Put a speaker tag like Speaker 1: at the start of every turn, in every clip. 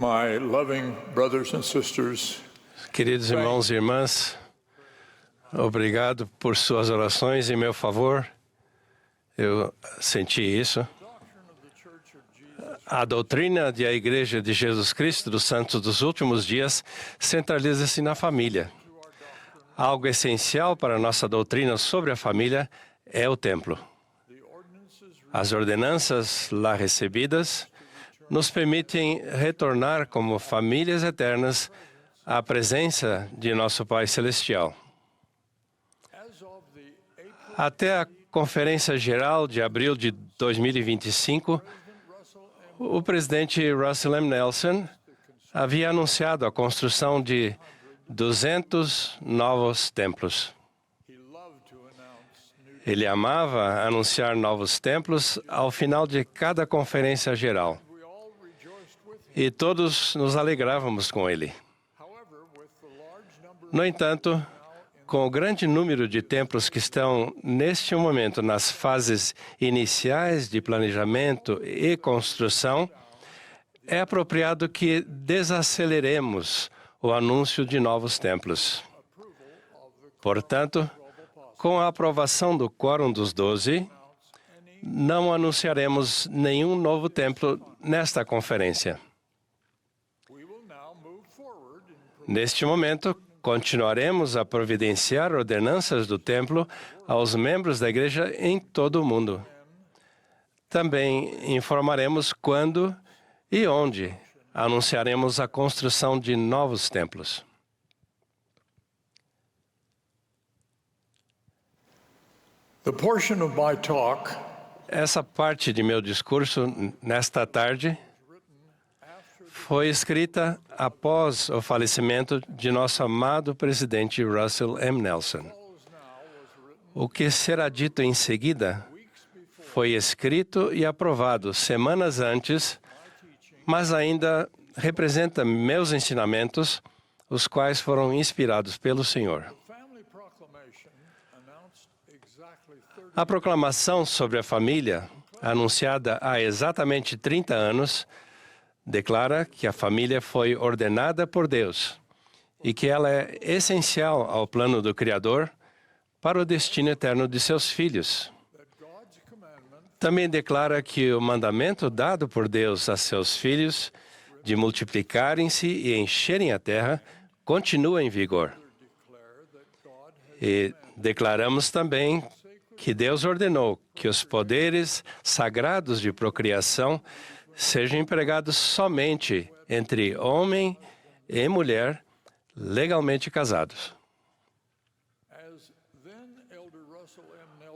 Speaker 1: My loving brothers and sisters,
Speaker 2: Queridos irmãos e irmãs, obrigado por suas orações em meu favor. Eu senti isso. A doutrina da Igreja de Jesus Cristo dos Santos dos Últimos Dias centraliza-se na família. Algo essencial para a nossa doutrina sobre a família é o templo. As ordenanças lá recebidas nos permitem retornar como famílias eternas à presença de nosso Pai Celestial. Até a Conferência Geral de abril de 2025, o presidente Russell M. Nelson havia anunciado a construção de 200 novos templos. Ele amava anunciar novos templos ao final de cada Conferência Geral. E todos nos alegrávamos com ele. No entanto, com o grande número de templos que estão, neste momento, nas fases iniciais de planejamento e construção, é apropriado que desaceleremos o anúncio de novos templos. Portanto, com a aprovação do Quórum dos 12, não anunciaremos nenhum novo templo nesta conferência. Neste momento, continuaremos a providenciar ordenanças do templo aos membros da igreja em todo o mundo. Também informaremos quando e onde anunciaremos a construção de novos templos.
Speaker 1: the portion of my talk
Speaker 2: Essa parte de meu discurso nesta tarde foi escrita após o falecimento de nosso amado presidente Russell M. Nelson. O que será dito em seguida foi escrito e aprovado semanas antes, mas ainda representa meus ensinamentos, os quais foram inspirados pelo Senhor. A proclamação sobre a família, anunciada há exatamente 30 anos, declara que a família foi ordenada por Deus e que ela é essencial ao plano do Criador para o destino eterno de seus filhos. Também declara que o mandamento dado por Deus a seus filhos de multiplicarem-se e encherem a terra continua em vigor. E declaramos também que Deus ordenou que os poderes sagrados de procriação sejam empregados somente entre homem e mulher legalmente casados.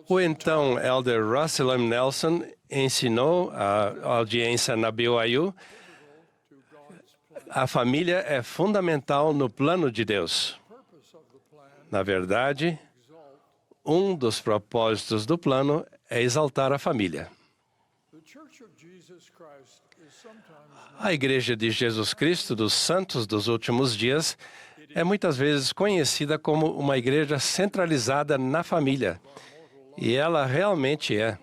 Speaker 2: O então Elder Russell M. Nelson ensinou à audiência na BYU: a família é fundamental no plano de Deus. Na verdade, um dos propósitos do plano é exaltar a família. A Igreja de Jesus Cristo dos Santos dos Últimos Dias é muitas vezes conhecida como uma igreja centralizada na família. E ela realmente é.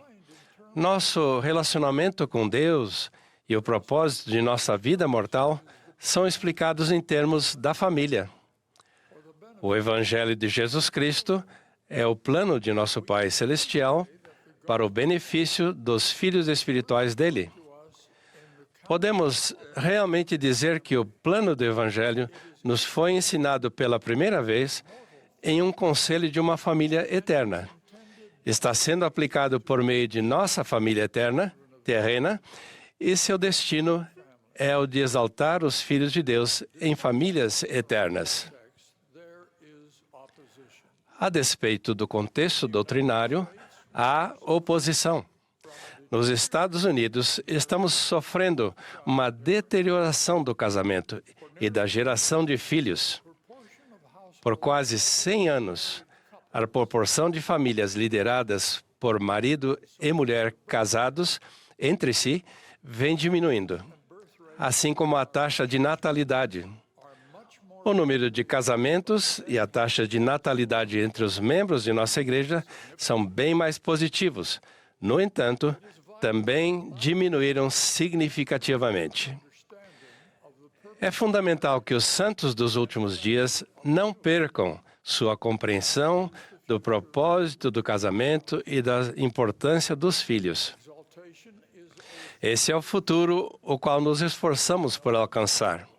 Speaker 2: Nosso relacionamento com Deus e o propósito de nossa vida mortal são explicados em termos da família. O Evangelho de Jesus Cristo é o plano de nosso Pai Celestial para o benefício dos filhos espirituais dele. Podemos realmente dizer que o plano do Evangelho nos foi ensinado pela primeira vez em um conselho de uma família eterna. Está sendo aplicado por meio de nossa família eterna, terrena, e seu destino é o de exaltar os filhos de Deus em famílias eternas. A despeito do contexto doutrinário, há oposição. Nos Estados Unidos, estamos sofrendo uma deterioração do casamento e da geração de filhos. Por quase 100 anos, a proporção de famílias lideradas por marido e mulher casados entre si vem diminuindo, assim como a taxa de natalidade. O número de casamentos e a taxa de natalidade entre os membros de nossa igreja são bem mais positivos. No entanto, também diminuíram significativamente. É fundamental que os santos dos últimos dias não percam sua compreensão do propósito do casamento e da importância dos filhos. Esse é o futuro o qual nos esforçamos por alcançar.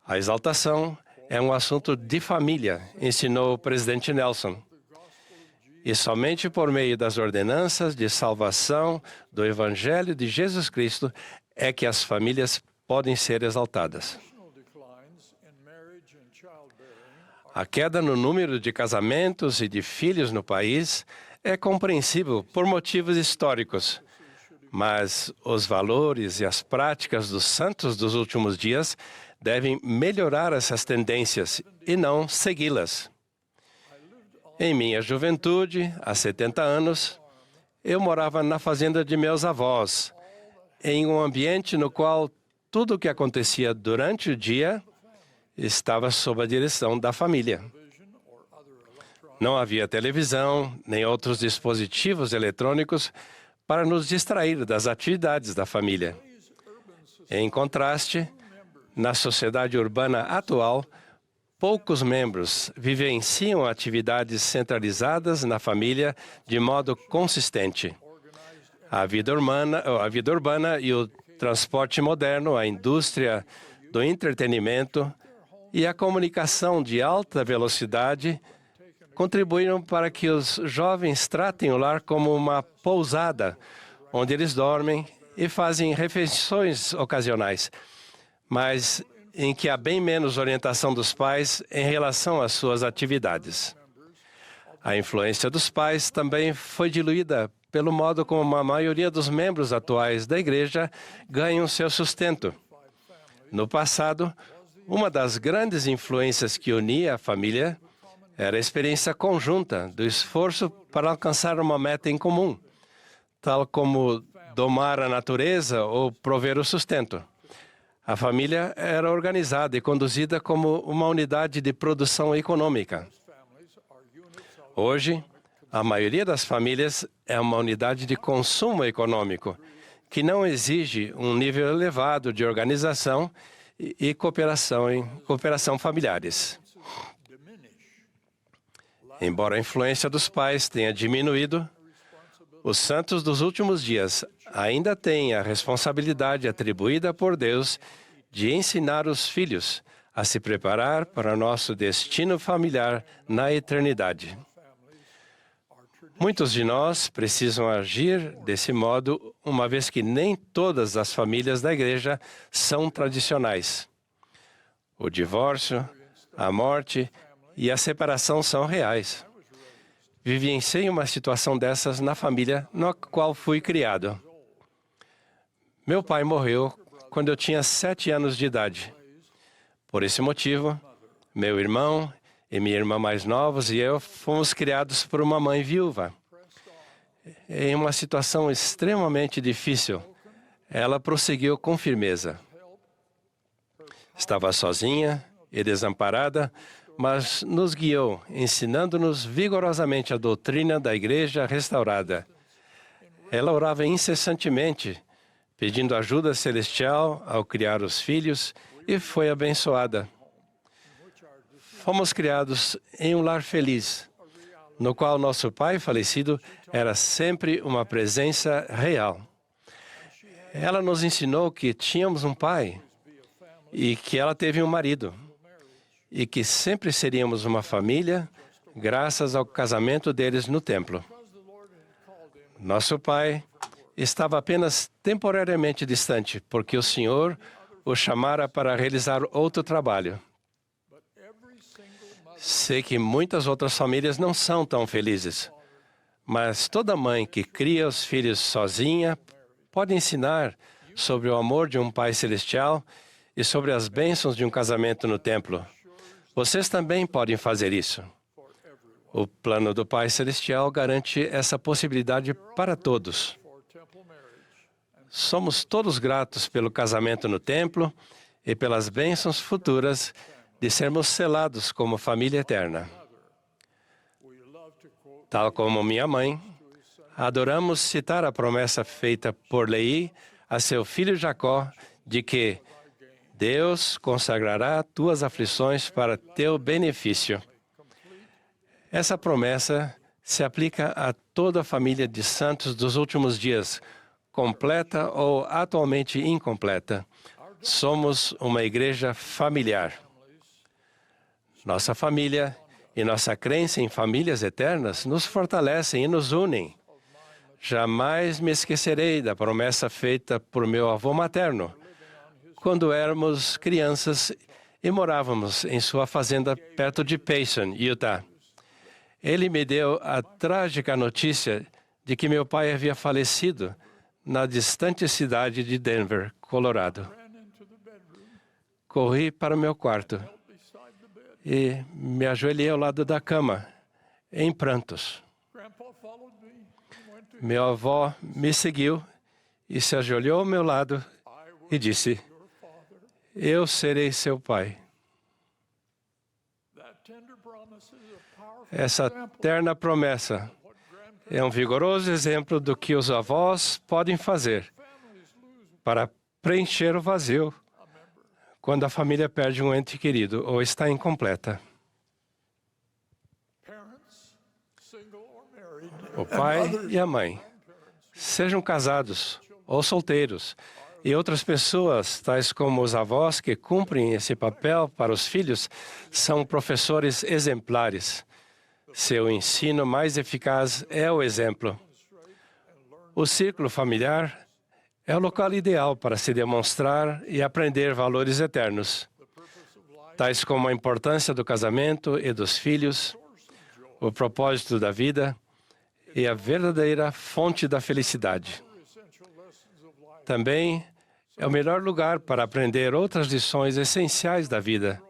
Speaker 2: A exaltação é um assunto de família, ensinou o presidente Nelson. E somente por meio das ordenanças de salvação do Evangelho de Jesus Cristo é que as famílias podem ser exaltadas. A queda no número de casamentos e de filhos no país é compreensível por motivos históricos, mas os valores e as práticas dos santos dos últimos dias devem melhorar essas tendências e não segui-las. Em minha juventude, há 70 anos, eu morava na fazenda de meus avós, em um ambiente no qual tudo o que acontecia durante o dia estava sob a direção da família. Não havia televisão, nem outros dispositivos eletrônicos para nos distrair das atividades da família. Em contraste, na sociedade urbana atual, poucos membros vivenciam atividades centralizadas na família de modo consistente. A vida urbana e o transporte moderno, a indústria do entretenimento e a comunicação de alta velocidade contribuíram para que os jovens tratem o lar como uma pousada, onde eles dormem e fazem refeições ocasionais, mas em que há bem menos orientação dos pais em relação às suas atividades. A influência dos pais também foi diluída pelo modo como a maioria dos membros atuais da igreja ganham seu sustento. No passado, uma das grandes influências que unia a família era a experiência conjunta do esforço para alcançar uma meta em comum, tal como domar a natureza ou prover o sustento. A família era organizada e conduzida como uma unidade de produção econômica. Hoje, a maioria das famílias é uma unidade de consumo econômico, que não exige um nível elevado de organização e cooperação familiares. Embora a influência dos pais tenha diminuído, os santos dos últimos dias ainda têm a responsabilidade atribuída por Deus de ensinar os filhos a se preparar para nosso destino familiar na eternidade. Muitos de nós precisam agir desse modo, uma vez que nem todas as famílias da igreja são tradicionais. O divórcio, a morte e a separação são reais. Vivenciei uma situação dessas na família na qual fui criado. Meu pai morreu quando eu tinha 7 anos de idade. Por esse motivo, meu irmão e minha irmã mais novos e eu fomos criados por uma mãe viúva. Em uma situação extremamente difícil, ela prosseguiu com firmeza. Estava sozinha e desamparada, mas nos guiou, ensinando-nos vigorosamente a doutrina da igreja restaurada. Ela orava incessantemente, pedindo ajuda celestial ao criar os filhos, e foi abençoada. Fomos criados em um lar feliz, no qual nosso pai falecido era sempre uma presença real. Ela nos ensinou que tínhamos um pai e que ela teve um marido, e que sempre seríamos uma família, graças ao casamento deles no templo. Nosso pai estava apenas temporariamente distante, porque o Senhor o chamara para realizar outro trabalho. Sei que muitas outras famílias não são tão felizes, mas toda mãe que cria os filhos sozinha pode ensinar sobre o amor de um Pai Celestial e sobre as bênçãos de um casamento no templo. Vocês também podem fazer isso. O plano do Pai Celestial garante essa possibilidade para todos. Somos todos gratos pelo casamento no templo e pelas bênçãos futuras de sermos selados como família eterna. Tal como minha mãe, adoramos citar a promessa feita por Leí a seu filho Jacó de que Deus consagrará tuas aflições para teu benefício. Essa promessa se aplica a toda a família de santos dos últimos dias, completa ou atualmente incompleta. Somos uma igreja familiar. Nossa família e nossa crença em famílias eternas nos fortalecem e nos unem. Jamais me esquecerei da promessa feita por meu avô materno, quando éramos crianças e morávamos em sua fazenda perto de Payson, Utah. Ele me deu a trágica notícia de que meu pai havia falecido na distante cidade de Denver, Colorado. Corri para o meu quarto e me ajoelhei ao lado da cama, em prantos. Meu avô me seguiu e se ajoelhou ao meu lado e disse: eu serei seu pai. Essa terna promessa é um vigoroso exemplo do que os avós podem fazer para preencher o vazio quando a família perde um ente querido ou está incompleta. O pai e a mãe, sejam casados ou solteiros, e outras pessoas, tais como os avós que cumprem esse papel para os filhos, são professores exemplares. Seu ensino mais eficaz é o exemplo. O círculo familiar é o local ideal para se demonstrar e aprender valores eternos, tais como a importância do casamento e dos filhos, o propósito da vida e a verdadeira fonte da felicidade. Também é o melhor lugar para aprender outras lições essenciais da vida,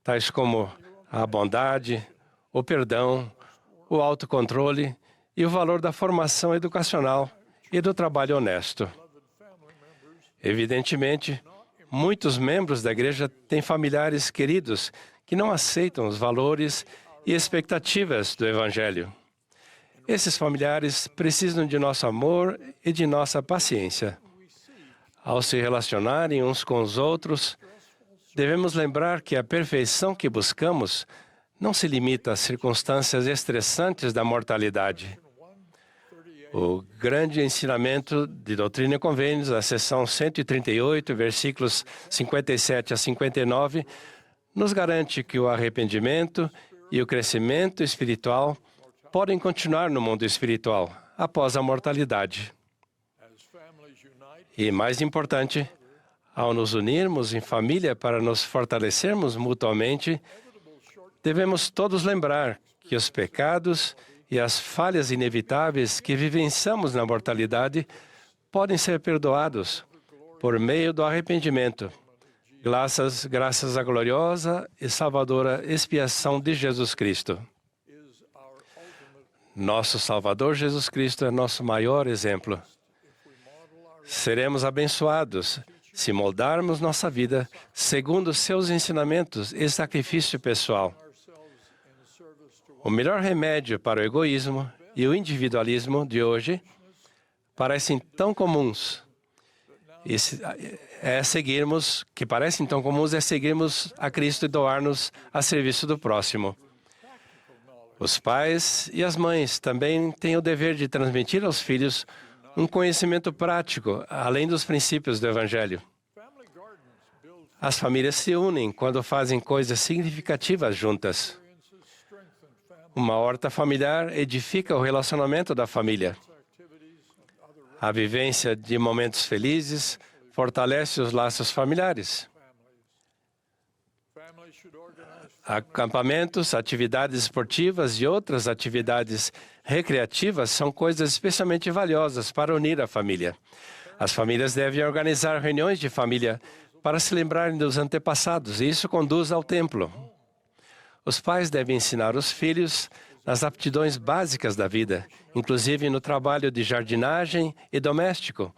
Speaker 2: tais como a bondade, o perdão, o autocontrole e o valor da formação educacional e do trabalho honesto. Evidentemente, muitos membros da igreja têm familiares queridos que não aceitam os valores e expectativas do Evangelho. Esses familiares precisam de nosso amor e de nossa paciência. Ao se relacionarem uns com os outros, devemos lembrar que a perfeição que buscamos não se limita às circunstâncias estressantes da mortalidade. O grande ensinamento de Doutrina e Convênios, a seção 138, versículos 57 a 59, nos garante que o arrependimento e o crescimento espiritual podem continuar no mundo espiritual após a mortalidade. E, mais importante, ao nos unirmos em família para nos fortalecermos mutuamente, devemos todos lembrar que os pecados e as falhas inevitáveis que vivenciamos na mortalidade podem ser perdoados por meio do arrependimento, graças à gloriosa e salvadora expiação de Jesus Cristo. Nosso Salvador Jesus Cristo é nosso maior exemplo. Seremos abençoados se moldarmos nossa vida segundo seus ensinamentos e sacrifício pessoal. O melhor remédio para o egoísmo e o individualismo de hoje parecem tão comuns. É seguirmos a Cristo e doar-nos a serviço do próximo. Os pais e as mães também têm o dever de transmitir aos filhos um conhecimento prático, além dos princípios do Evangelho. As famílias se unem quando fazem coisas significativas juntas. Uma horta familiar edifica o relacionamento da família. A vivência de momentos felizes fortalece os laços familiares. Acampamentos, atividades esportivas e outras atividades recreativas são coisas especialmente valiosas para unir a família. As famílias devem organizar reuniões de família para se lembrarem dos antepassados, e isso conduz ao templo. Os pais devem ensinar os filhos nas aptidões básicas da vida, inclusive no trabalho de jardinagem e doméstico.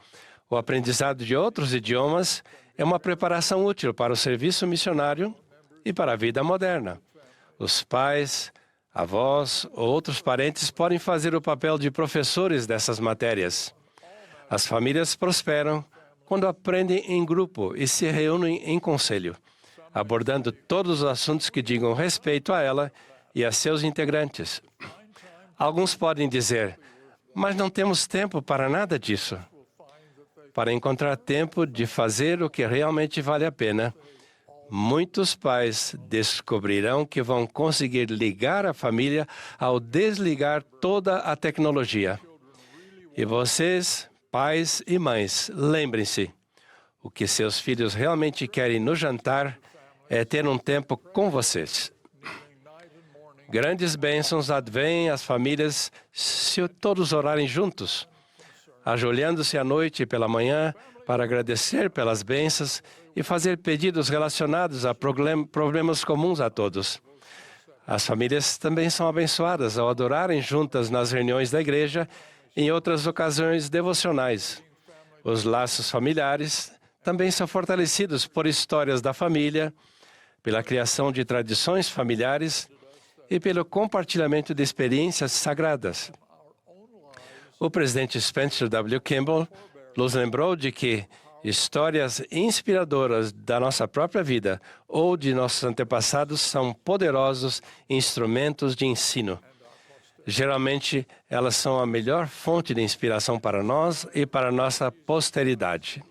Speaker 2: O aprendizado de outros idiomas é uma preparação útil para o serviço missionário e para a vida moderna. Os pais, avós ou outros parentes podem fazer o papel de professores dessas matérias. As famílias prosperam quando aprendem em grupo e se reúnem em conselho, abordando todos os assuntos que digam respeito a ela e a seus integrantes. Alguns podem dizer, mas não temos tempo para nada disso. Para encontrar tempo de fazer o que realmente vale a pena, muitos pais descobrirão que vão conseguir ligar a família ao desligar toda a tecnologia. E vocês, pais e mães, lembrem-se, o que seus filhos realmente querem no jantar é ter um tempo com vocês. Grandes bênçãos advêm às famílias se todos orarem juntos, ajoelhando-se à noite e pela manhã para agradecer pelas bênçãos e fazer pedidos relacionados a problemas comuns a todos. As famílias também são abençoadas ao adorarem juntas nas reuniões da igreja e em outras ocasiões devocionais. Os laços familiares também são fortalecidos por histórias da família, pela criação de tradições familiares e pelo compartilhamento de experiências sagradas. O presidente Spencer W. Kimball nos lembrou de que histórias inspiradoras da nossa própria vida ou de nossos antepassados são poderosos instrumentos de ensino. Geralmente, elas são a melhor fonte de inspiração para nós e para nossa posteridade.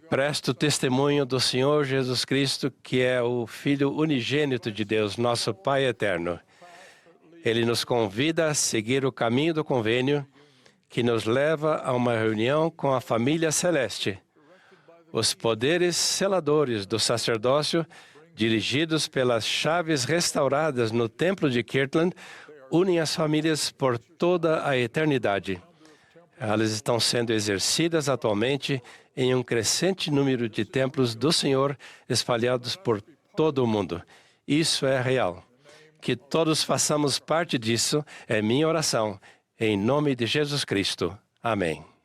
Speaker 2: Presto testemunho do Senhor Jesus Cristo, que é o Filho unigênito de Deus, nosso Pai eterno. Ele nos convida a seguir o caminho do convênio, que nos leva a uma reunião com a família celeste. Os poderes seladores do sacerdócio, dirigidos pelas chaves restauradas no Templo de Kirtland, unem as famílias por toda a eternidade. Elas estão sendo exercidas atualmente em um crescente número de templos do Senhor espalhados por todo o mundo. Isso é real. Que todos façamos parte disso é minha oração. Em nome de Jesus Cristo. Amém.